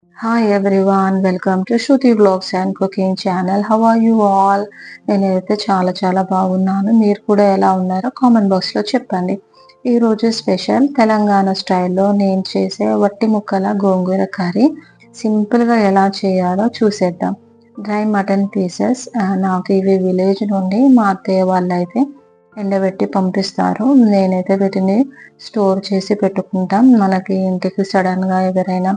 Hi everyone, welcome to Shruti Vlogs and Cooking Channel. How are you all? నేనైతే చాలా బాగున్నాను. మీరు కూడా ఎలా ఉన్నారో కామెంట్ బాక్స్లో చెప్పండి. ఈరోజు స్పెషల్ తెలంగాణ స్టైల్లో నేను చేసే వట్టి ముక్కల గోంగూర కర్రీ సింపుల్గా ఎలా చేయాలో చూసేద్దాం. డ్రై మటన్ పీసెస్ నాకు ఇవి విలేజ్ నుండి మా అత్తయ్య వాళ్ళు అయితే ఎండబెట్టి పంపిస్తారు. నేనైతే వీటిని స్టోర్ చేసి పెట్టుకుంటాం. మనకి ఇంటికి సడన్గా ఎవరైనా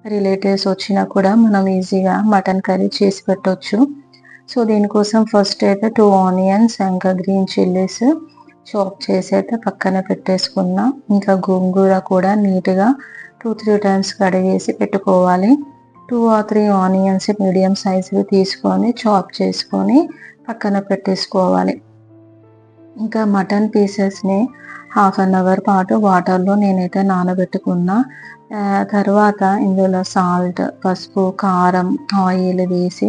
రిలేటివ్స్ వచ్చినా కూడా మనం ఈజీగా మటన్ కర్రీ చేసి పెట్టొచ్చు. సో దీనికోసం ఫస్ట్ అయితే 2 ఆనియన్స్ ఇంకా గ్రీన్ చిల్లీస్ చాప్ చేసి అయితే పక్కన పెట్టేసుకున్నా. ఇంకా గోంగూర కూడా నీట్గా 2-3 టైమ్స్ కడిగేసి పెట్టుకోవాలి. 2 ఆర్ 3 ఆనియన్స్ మీడియం సైజువి తీసుకొని చాప్ చేసుకొని పక్కన పెట్టేసుకోవాలి. ఇంకా మటన్ పీసెస్ని హాఫ్ అన్ అవర్ పాటు వాటర్లో నేనైతే నానబెట్టుకున్నా. తర్వాత ఇందులో సాల్ట్, పసుపు, కారం, ఆయిల్ వేసి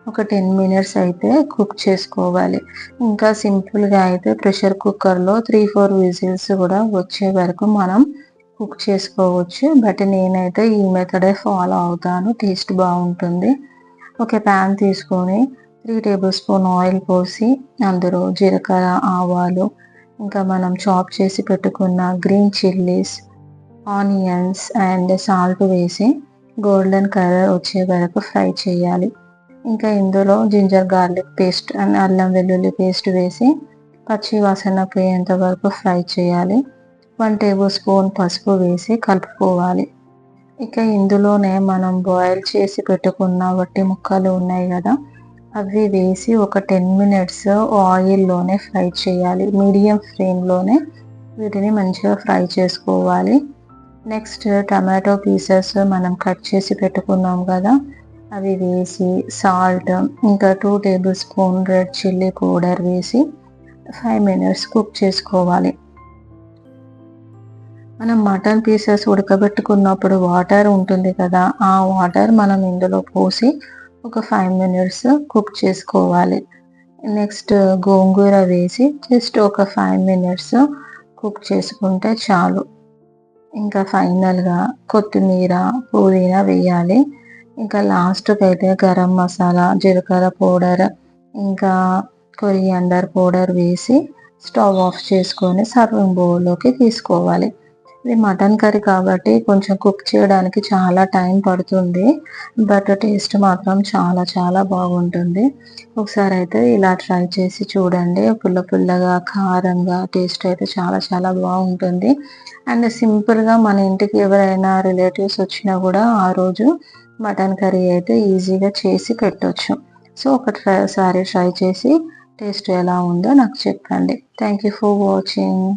ఒక 10 మినిట్స్ అయితే కుక్ చేసుకోవాలి. ఇంకా సింపుల్గా అయితే ప్రెషర్ కుక్కర్లో 3-4 విజిల్స్ కూడా వచ్చే వరకు మనం కుక్ చేసుకోవచ్చు. బట్ నేనైతే ఈ మెథడే ఫాలో అవుతాను, టేస్ట్ బాగుంటుంది. ఒక ప్యాన్ తీసుకొని 3 టేబుల్ స్పూన్ ఆయిల్ పోసి అందులో జీలకర్ర, ఆవాలు, ఇంకా మనం చాప్ చేసి పెట్టుకున్న green chillies, onions and salt వేసి గోల్డెన్ కలర్ వచ్చే వరకు ఫ్రై చేయాలి. ఇంకా ఇందులో జింజర్ గార్లిక్ పేస్ట్ అండ్ అల్లం వెల్లుల్లి పేస్ట్ వేసి పచ్చి వాసన పోయేంత వరకు ఫ్రై చేయాలి. 1 టేబుల్ స్పూన్ పసుపు వేసి కలుపుకోవాలి. ఇక ఇందులోనే మనం బాయిల్ చేసి పెట్టుకున్న వట్టి ముక్కలు ఉన్నాయి కదా, అవి వేసి ఒక 10 మినిట్స్ ఆయిల్లోనే ఫ్రై చేయాలి. మీడియం ఫ్లేమ్లోనే వీటిని మంచిగా ఫ్రై చేసుకోవాలి. నెక్స్ట్ టమాటో పీసెస్ మనం కట్ చేసి పెట్టుకున్నాం కదా, అవి వేసి సాల్ట్ ఇంకా 2 table spoon red chilli powder వేసి 5 మినిట్స్ కుక్ చేసుకోవాలి. మనం మటన్ పీసెస్ ఉడకబెట్టుకున్నప్పుడు వాటర్ ఉంటుంది కదా, ఆ వాటర్ మనం ఇందులో పోసి ఒక 5 మినిట్స్ కుక్ చేసుకోవాలి. నెక్స్ట్ గోంగూర వేసి జస్ట్ ఒక 5 మినిట్స్ కుక్ చేసుకుంటే చాలు. ఇంకా ఫైనల్గా కొత్తిమీర, పుదీనా వేయాలి. ఇంకా లాస్ట్కి అయితే గరం మసాలా, జీలకర్ర పౌడర్, ఇంకా కొరియాండర్ పౌడర్ వేసి స్టవ్ ఆఫ్ చేసుకొని సర్వింగ్ బౌల్లోకి తీసుకోవాలి. ఇది మటన్ కర్రీ కాబట్టి కొంచెం కుక్ చేయడానికి చాలా టైం పడుతుంది. బట్ టేస్ట్ మాత్రం చాలా బాగుంటుంది. ఒకసారి అయితే ఇలా ట్రై చేసి చూడండి. పుల్లగా, కారంగా టేస్ట్ అయితే చాలా బాగుంటుంది. అండ్ సింపుల్గా మన ఇంటికి ఎవరైనా రిలేటివ్స్ వచ్చినా కూడా ఆ రోజు మటన్ కర్రీ అయితే ఈజీగా చేసి పెట్టొచ్చు. సో ఒకసారి ట్రై చేసి టేస్ట్ ఎలా ఉందో నాకు చెప్పండి. Thank you for watching.